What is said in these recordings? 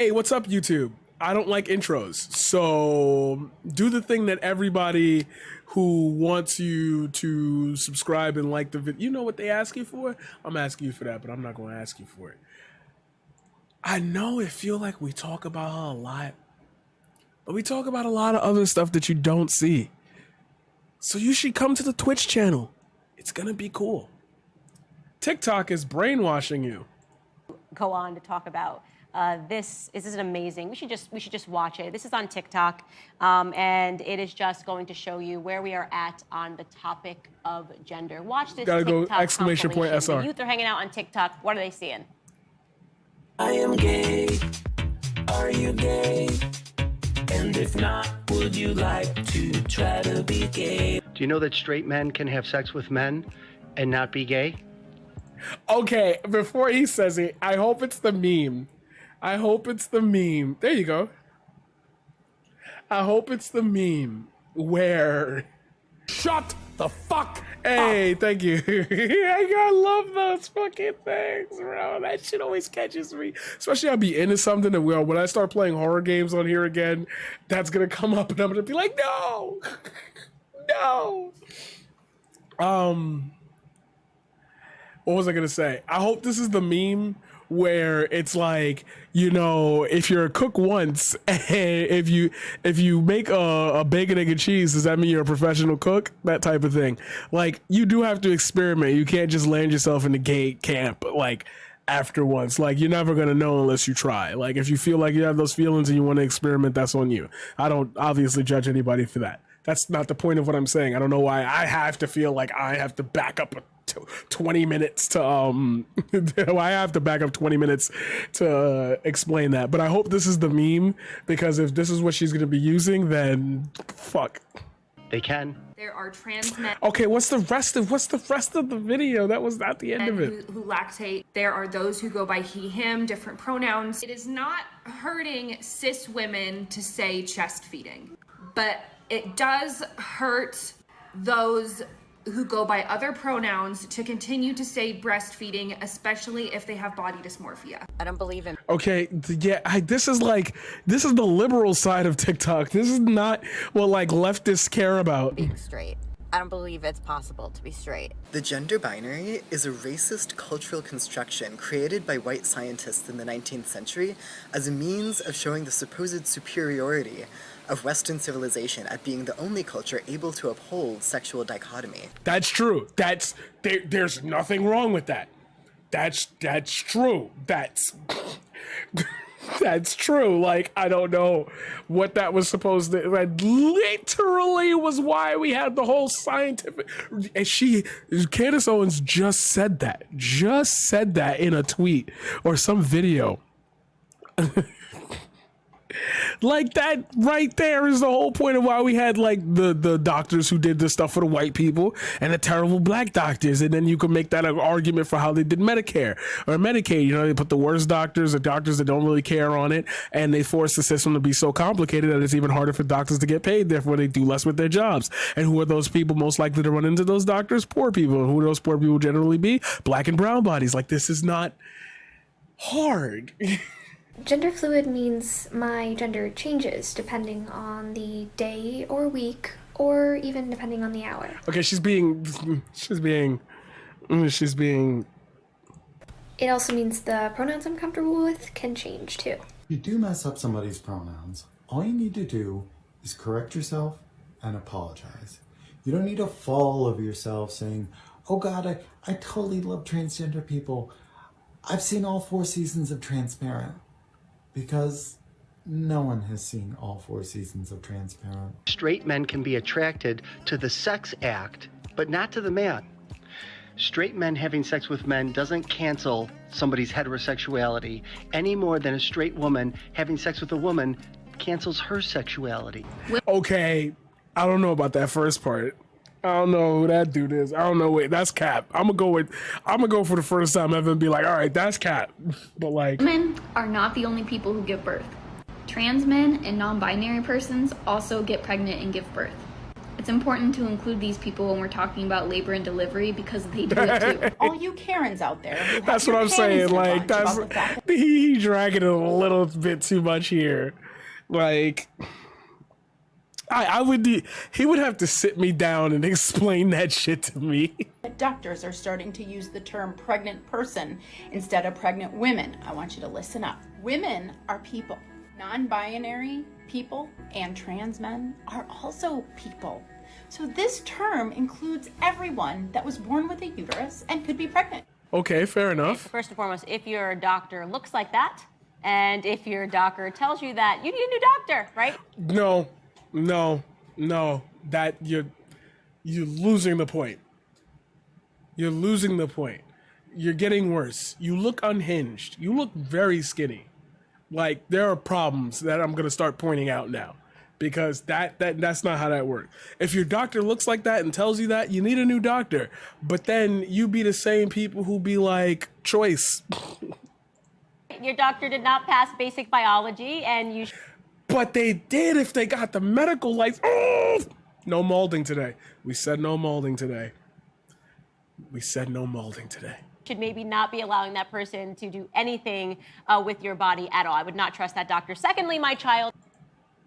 Hey, what's up, YouTube? I don't like intros, so do the thing that everybody who wants you to subscribe and like the video, you know what they ask you for? I'm asking you for that, but I'm not going to ask you for it. I know it feel like we talk about her a lot, but we talk about a lot of other stuff that you don't see. So you should come to the Twitch channel. It's gonna be cool. TikTok is brainwashing you. Go on to talk about this is amazing. We should just watch it. This is on TikTok, and it is just going to show you where we are at on the topic of gender. Watch this. Gotta TikTok go exclamation point SR. The youth are hanging out on TikTok. What are they seeing? I am gay. Are you gay? And if not, would you like to try to be gay? Do you know that straight men can have sex with men and not be gay? Okay, before he says it, I hope it's the meme. I hope it's the meme. There you go. I hope it's the meme where... Shut the fuck Hey, thank you. I love those fucking things, bro. That shit always catches me. Especially I'll be into something and when I start playing horror games on here again, that's gonna come up and I'm gonna be like, no! No! What was I gonna say? I hope this is the meme where it's like, you know, if you're a cook once, if you make a bacon, egg, and cheese, does that mean you're a professional cook? That type of thing. Like, you do have to experiment. You can't just land yourself in the gay camp, like, after once. Like, you're never gonna know unless you try. Like, if you feel like you have those feelings and you want to experiment, that's on you. I don't obviously judge anybody for that. That's not the point of what I'm saying. I don't know why I have to feel like I have to back up 20 minutes to I have to back up 20 minutes to explain that. But I hope this is the meme, because if this is what she's gonna be using, then fuck. They can. There are trans men. Okay, what's the rest of the video? That was not the end of it. Who lactate. There are those who go by he, him, different pronouns. It is not hurting cis women to say chest feeding, but it does hurt those who go by other pronouns to continue to say breastfeeding, especially if they have body dysmorphia. I don't believe in. Okay, yeah, this is the liberal side of TikTok. This is not what like leftists care about. Being straight. I don't believe it's possible to be straight. The gender binary is a racist cultural construction created by white scientists in the 19th century as a means of showing the supposed superiority of Western civilization at being the only culture able to uphold sexual dichotomy. That's true. There's nothing wrong with that. That's true. That's true. Like, I don't know what that was supposed to, that literally was why we had the whole scientific, and Candace Owens just said that in a tweet or some video. Like, that right there is the whole point of why we had like the doctors who did this stuff for the white people and the terrible black doctors, and then you can make that an argument for how they did Medicare or Medicaid. You know, they put the worst doctors, the doctors that don't really care on it, and they force the system to be so complicated that it's even harder for doctors to get paid. Therefore, they do less with their jobs. And who are those people most likely to run into those doctors? Poor people. And who would those poor people generally be? Black and brown bodies. Like, this is not hard. Gender fluid means my gender changes depending on the day or week, or even depending on the hour. Okay, she's being. It also means the pronouns I'm comfortable with can change too. You do mess up somebody's pronouns. All you need to do is correct yourself and apologize. You don't need to fall over yourself saying, oh God, I totally love transgender people. I've seen all 4 seasons of Transparent. Because no one has seen all 4 seasons of Transparent. Straight men can be attracted to the sex act, but not to the man. Straight men having sex with men doesn't cancel somebody's heterosexuality any more than a straight woman having sex with a woman cancels her sexuality. Okay, I don't know about that first part. I don't know who that dude is. I don't know. Wait, that's Cap. I'm gonna go for the first time ever and be like, all right, that's Cap. But like, women are not the only people who give birth. Trans men and non-binary persons also get pregnant and give birth. It's important to include these people when we're talking about labor and delivery because they do it too. All you Karens out there. Who have That's your what I'm panties saying. in a Like, bunch that's about the fact he dragging it a little bit too much here. Like, I would he would have to sit me down and explain that shit to me. that doctors are starting to use the term pregnant person instead of pregnant women. I want you to listen up. Women are people. Non-binary people and trans men are also people. So this term includes everyone that was born with a uterus and could be pregnant. Okay, fair enough. First and foremost, if your doctor looks like that, and if your doctor tells you that, you need a new doctor, right? No. That you're losing the point. You're losing the point. You're getting worse. You look unhinged. You look very skinny. Like, there are problems that I'm gonna start pointing out now, because that's not how that works. If your doctor looks like that and tells you that, you need a new doctor. But then you be the same people who be like, choice. Your doctor did not pass basic biology, and you But they did if they got the medical license. Oh! No molding today. We said no molding today. should maybe not be allowing that person to do anything with your body at all. I would not trust that doctor. Secondly, my child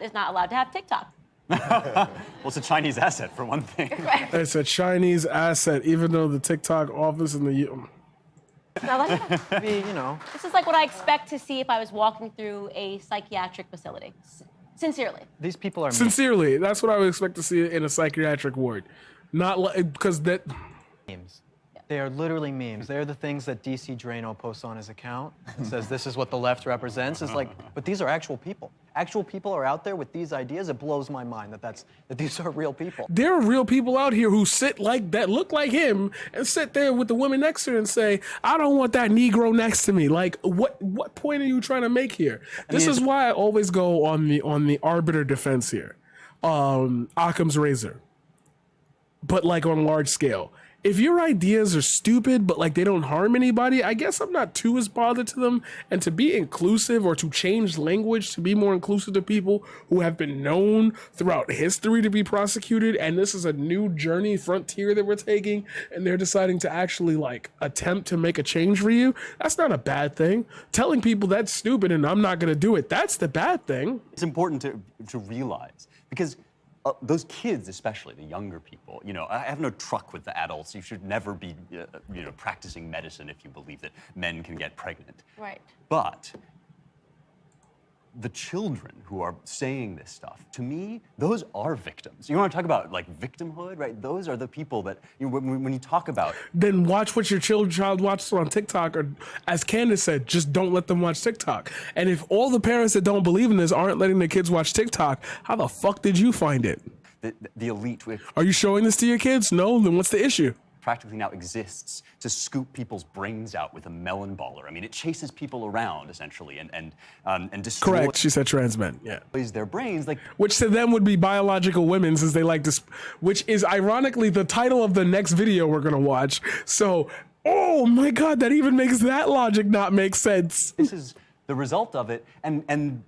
is not allowed to have TikTok. Well, it's a Chinese asset, for one thing. It's a Chinese asset, even though the TikTok office in the Now, this is like what I expect to see if I was walking through a psychiatric facility. Sincerely. These people are Sincerely, that's what I would expect to see in a psychiatric ward. Not like, because that memes. They are literally memes. They're the things that DC Drano posts on his account and says this is what the left represents. It's like, but these are actual people. Actual people are out there with these ideas. It blows my mind that these are real people. there are real people out here who sit like that, look like him, and sit there with the women next to her and say, I don't want that Negro next to me. Like, what point are you trying to make here? This is why I always go on the arbiter defense here. Occam's razor. But like on large scale. If your ideas are stupid, but like they don't harm anybody, I guess I'm not too as bothered to them. And to be inclusive or to change language to be more inclusive to people who have been known throughout history to be prosecuted, and this is a new journey, frontier that we're taking, and they're deciding to actually like attempt to make a change for you, that's not a bad thing. Telling people that's stupid and I'm not going to do it, that's the bad thing. It's important to realize, because those kids, especially the younger people, I have no truck with the adults. You should never be, practicing medicine if you believe that men can get pregnant. Right. But the children who are saying this stuff, to me, those are victims. You want to talk about like victimhood, right? Those are the people that when you talk about. Then watch what your child watches on TikTok, or as Candace said, just don't let them watch TikTok. And if all the parents that don't believe in this aren't letting their kids watch TikTok, how the fuck did you find it? The elite. Are you showing this to your kids? No? Then what's the issue? Practically now exists to scoop people's brains out with a melon baller. I mean, it chases people around essentially and destroys. Correct. She said trans men. Yeah. Their brains, like, which to them would be biological women, since they like to. Which is ironically the title of the next video we're gonna watch. So, oh my God, that even makes that logic not make sense. This is the result of it, and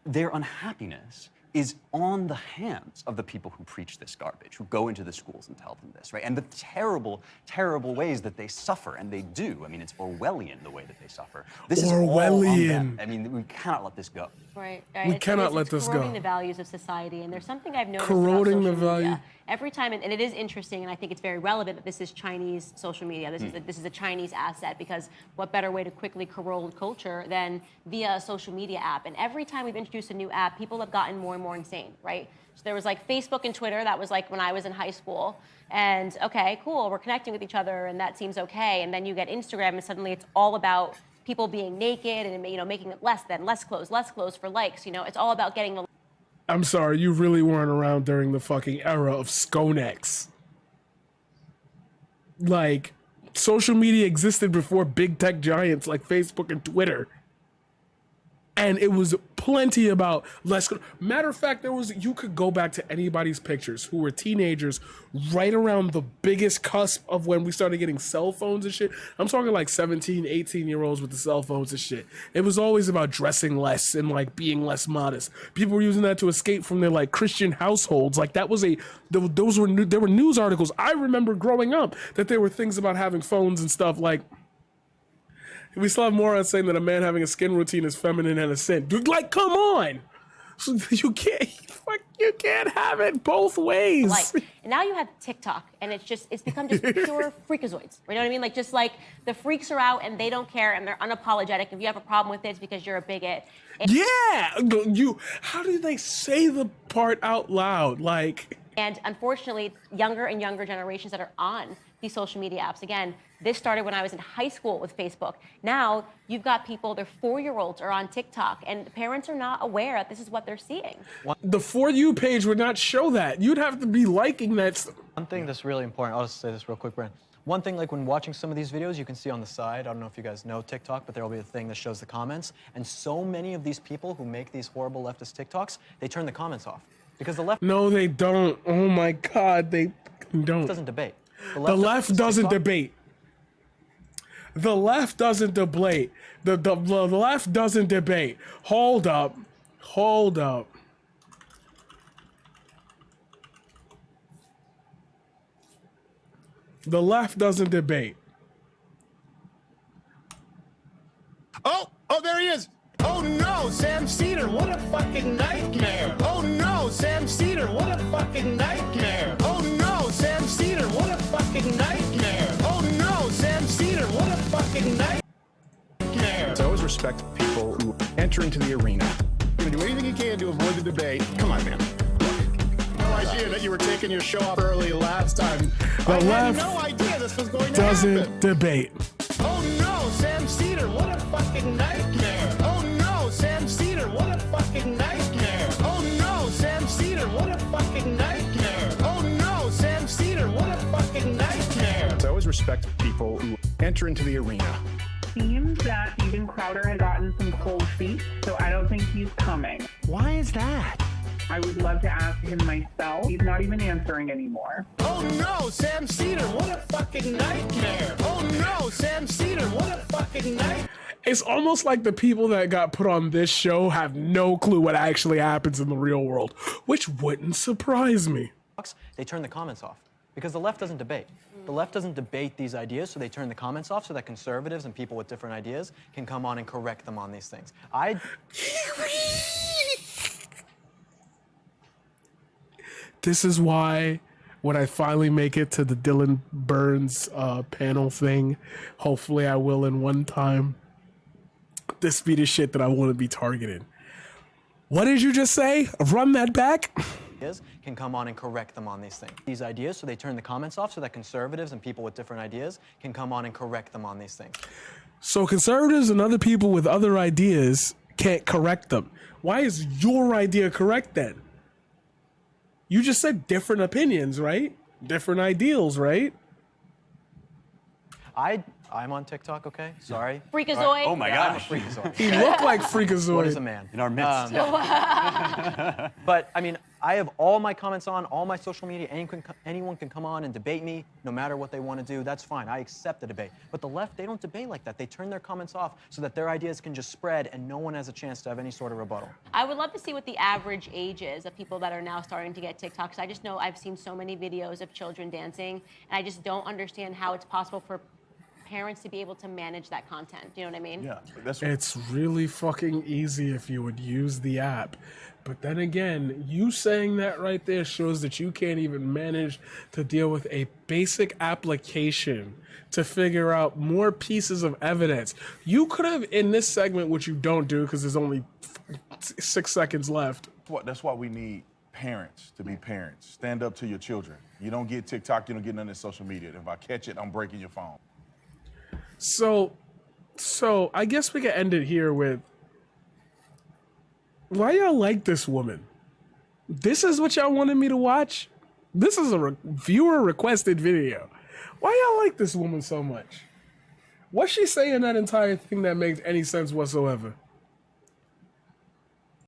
their unhappiness is on the hands of the people who preach this garbage, who go into the schools and tell them this, right? And the terrible, terrible ways that they suffer, and they do. I mean, it's Orwellian the way that they suffer. This is all on them. I mean, we cannot let this go. Right. We cannot let this go. Corroding the values of society, and there's something I've noticed Corroding about the social value. media. Every time, and it is interesting, and I think it's very relevant that this is Chinese social media. This is a Chinese asset, because what better way to quickly corrode culture than via a social media app? And every time we've introduced a new app, people have gotten more and more insane, right? So there was like Facebook and Twitter. That was like when I was in high school. And okay, cool, we're connecting with each other, and that seems okay. And then you get Instagram, and suddenly it's all about people being naked and making it less clothes for likes. It's all about getting the. I'm sorry, you really weren't around during the fucking era of Skonex. Like, social media existed before big tech giants like Facebook and Twitter. And it was plenty about matter of fact, you could go back to anybody's pictures who were teenagers right around the biggest cusp of when we started getting cell phones and shit. I'm talking like 17, 18-year-olds with the cell phones and shit. It was always about dressing less and like being less modest. People were using that to escape from their like Christian households. Like there were news articles. I remember growing up that there were things about having phones and stuff like. We still have morons saying that a man having a skin routine is feminine and a sin. Dude, like, come on. You can't have it both ways. Like, and now you have TikTok, and it's become just pure freakazoids. You know what I mean? Like, just like the freaks are out and they don't care and they're unapologetic. If you have a problem with it, it's because you're a bigot. How do they say the part out loud? Like, and unfortunately, younger and younger generations that are on these social media apps. Again, this started when I was in high school with Facebook. Now you've got people, their 4-year-olds are on TikTok, and parents are not aware that this is what they're seeing. The For You page would not show that. You'd have to be liking that. One thing that's really important, I'll just say this real quick, Brent. One thing, like when watching some of these videos, you can see on the side, I don't know if you guys know TikTok, but there will be a thing that shows the comments. And so many of these people who make these horrible leftist TikToks, they turn the comments off. Because the left... No, they don't. Oh my God, they don't. Doesn't debate. The left doesn't debate. The left doesn't debate. The left doesn't debate. Hold up. The left doesn't debate. Oh, there he is. Oh no, Sam Cedar, what a fucking nightmare. Oh no, Sam Cedar, what a fucking nightmare. Oh no, Sam Cedar, what a fucking nightmare. Oh no, Sam Cedar, what a fucking nightmare. I always respect people who enter into the arena. You're gonna do anything you can to avoid the debate. Come on, man. No idea that you were taking your show off early last time. I had no idea this was going to happen. Doesn't debate. Oh no, Sam Cedar, what a fucking nightmare. Oh no, Sam Cedar, what a fucking nightmare. Oh no, Sam Cedar, what a fucking nightmare. Oh no, Sam Cedar, what a fucking nightmare. I always respect people who enter into the arena. Seems that even Crowder had gotten some cold feet, so I don't think he's coming. Why is that? I would love to ask him myself. He's not even answering anymore. Oh no, Sam Cedar, what a fucking nightmare. Oh no, Sam Cedar, what a fucking nightmare. It's almost like the people that got put on this show have no clue what actually happens in the real world, which wouldn't surprise me. They turn the comments off because the left doesn't debate. The left doesn't debate these ideas, so they turn the comments off so that conservatives and people with different ideas can come on and correct them on these things. This is why when I finally make it to the Dylan Burns panel thing, hopefully I will in one time, this be the shit that I want to be targeted. What did you just say? Run that back? Can come on and correct them on these things. These ideas, so they turn the comments off so that conservatives and people with different ideas can come on and correct them on these things. So conservatives and other people with other ideas can't correct them. Why is your idea correct then? You just said different opinions, right? Different ideals, right? I'm on TikTok, okay? Sorry. Freakazoid. Right. Oh my gosh. I'm a freakazoid. He looked like Freakazoid. What is a man? In our midst. But I mean, I have all my comments on, all my social media. Anyone can come on and debate me, no matter what they want to do. That's fine. I accept the debate. But the left, they don't debate like that. They turn their comments off so that their ideas can just spread and no one has a chance to have any sort of rebuttal. I would love to see what the average age is of people that are now starting to get TikToks. I just know I've seen so many videos of children dancing, and I just don't understand how it's possible for parents to be able to manage that content. Do you know what I mean? Yeah, it's really fucking easy if you would use the app. But then again, you saying that right there shows that you can't even manage to deal with a basic application to figure out more pieces of evidence. You could have, in this segment, which you don't do because there's only 6 seconds left. That's why we need parents to be parents. Stand up to your children. You don't get TikTok, you don't get none of this social media. If I catch it, I'm breaking your phone. So I guess we can end it here with, why y'all like this woman? This is what y'all wanted me to watch? This is a viewer requested video. Why y'all like this woman so much? What's she saying in that entire thing that makes any sense whatsoever?